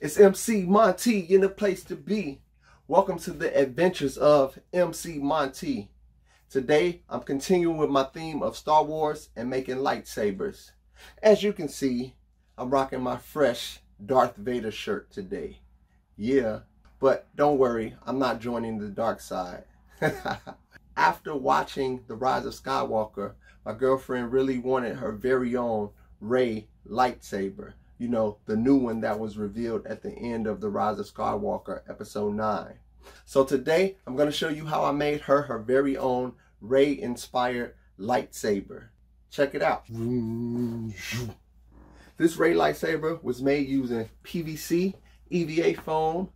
It's MC Monty in the place to be. Welcome to the adventures of MC Monty. Today, I'm continuing with my theme of Star Wars and making lightsabers. As you can see, I'm rocking my fresh Darth Vader shirt today. Yeah, but don't worry, I'm not joining the dark side. After watching The Rise of Skywalker, my girlfriend really wanted her very own Rey Lightsaber. You know, the new one that was revealed at the end of The Rise of Skywalker, episode 9. So today, I'm going to show you how I made her very own Rey-inspired lightsaber. Check it out. This Rey lightsaber was made using PVC, EVA foam,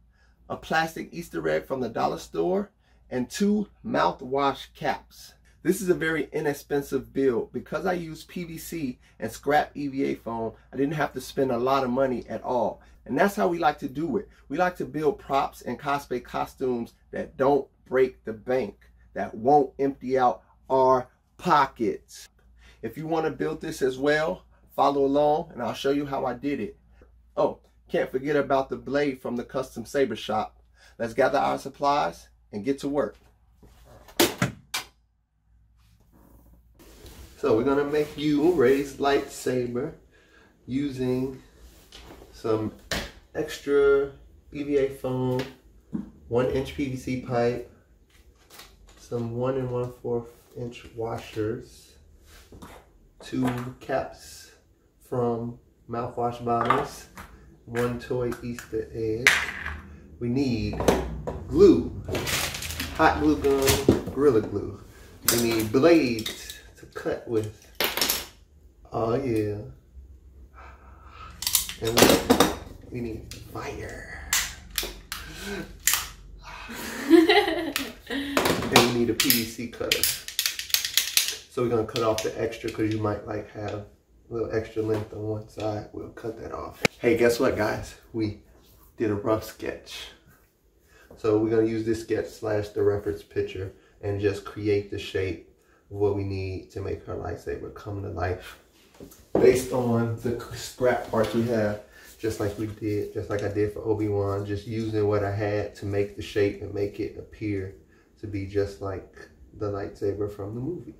a plastic Easter egg from the dollar store, and 2 mouthwash caps. This is a very inexpensive build. Because I use PVC and scrap EVA foam, I didn't have to spend a lot of money at all. And that's how we like to do it. We like to build props and cosplay costumes that don't break the bank, that won't empty out our pockets. If you want to build this as well, follow along and I'll show you how I did it. Oh, can't forget about the blade from the custom saber shop. Let's gather our supplies and get to work. So we're gonna make you Rey's lightsaber using some extra EVA foam, 1-inch PVC pipe, some 1 1/4 inch washers, 2 caps from mouthwash bottles, 1 toy Easter egg. We need glue, hot glue gun, Gorilla Glue. We need blades to cut with. Oh yeah. And we need fire. And we need a PVC cutter. So we're gonna cut off the extra because you might like have a little extra length on one side. We'll cut that off. Hey, guess what, guys? We did a rough sketch. So we're gonna use this sketch / the reference picture and just create the shape of what we need to make her lightsaber come to life. Based on the scrap parts we have, just like I did for Obi-Wan, just using what I had to make the shape and make it appear to be just like the lightsaber from the movie.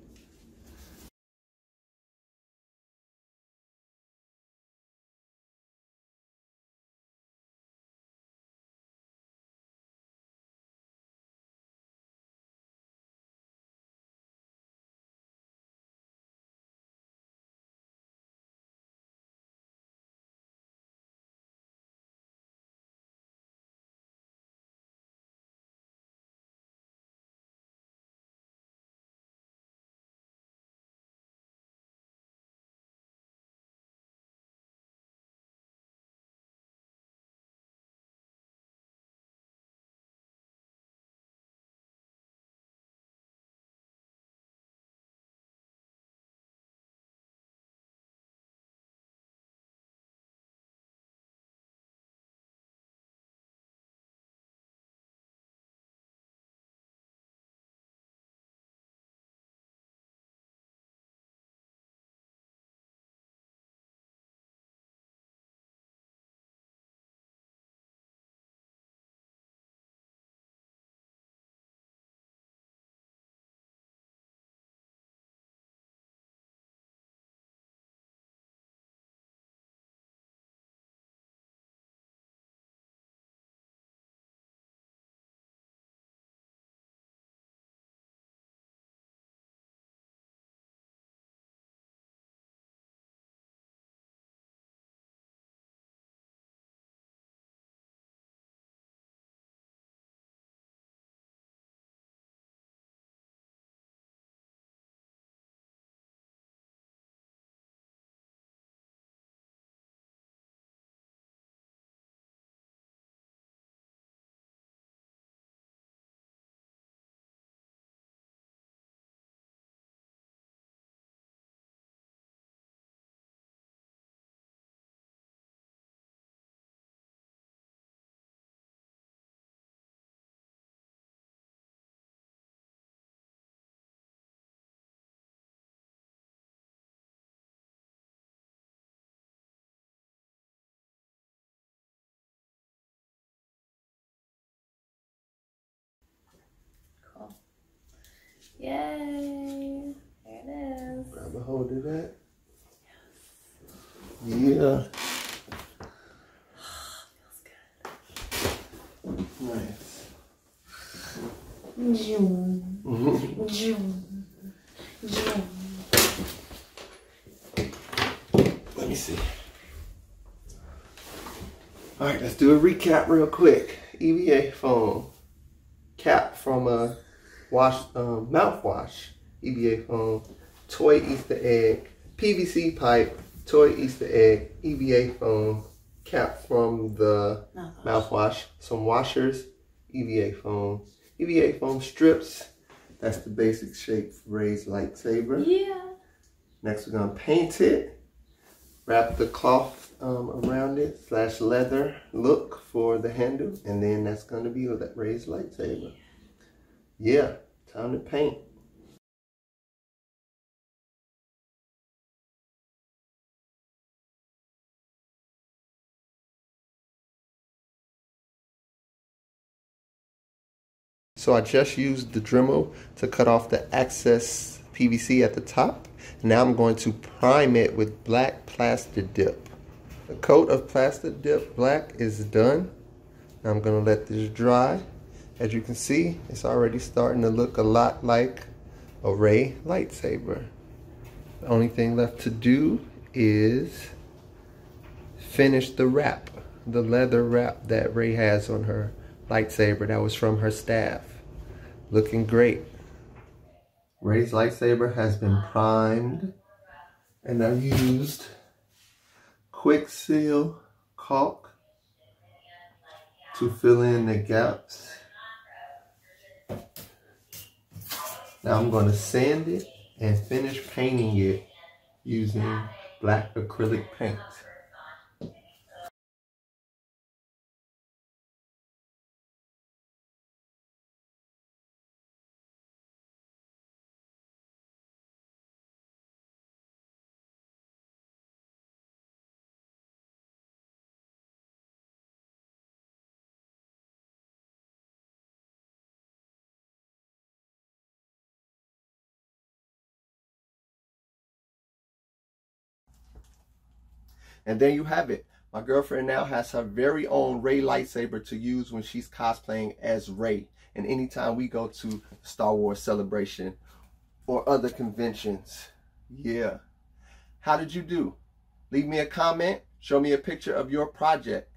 Yay! There it is. Grab a hold of that. Yeah. Feels good. Nice. Zoom. Zoom. Zoom. Let me see. All right, let's do a recap real quick. EVA foam cap from a mouthwash. EVA foam, toy Easter egg, PVC pipe, toy Easter egg, EVA foam cap from the mouthwash, some washers, EVA foam strips. That's the basic shape for Rey's lightsaber. Yeah. Next, we're gonna paint it. Wrap the cloth around it / leather look for the handle, and then that's gonna be Rey's lightsaber. Yeah, time to paint. So I just used the Dremel to cut off the excess PVC at the top. Now I'm going to prime it with black plastic dip. The coat of plastic dip black is done. Now I'm going to let this dry. As you can see, it's already starting to look a lot like a Rey lightsaber. The only thing left to do is finish the wrap, the leather wrap that Rey has on her lightsaber that was from her staff. Looking great. Rey's lightsaber has been primed, and I used quick seal caulk to fill in the gaps. Now I'm going to sand it and finish painting it using black acrylic paint. And there you have it. My girlfriend now has her very own Rey lightsaber to use when she's cosplaying as Rey. And anytime we go to Star Wars Celebration or other conventions. Yeah. How did you do? Leave me a comment. Show me a picture of your project.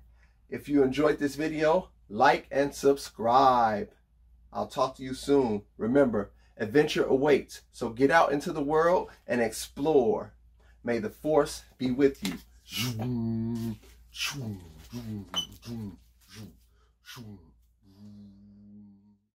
If you enjoyed this video, like and subscribe. I'll talk to you soon. Remember, adventure awaits. So get out into the world and explore. May the Force be with you. Zoom, zoom, zoom, zoom, zoom, zoom.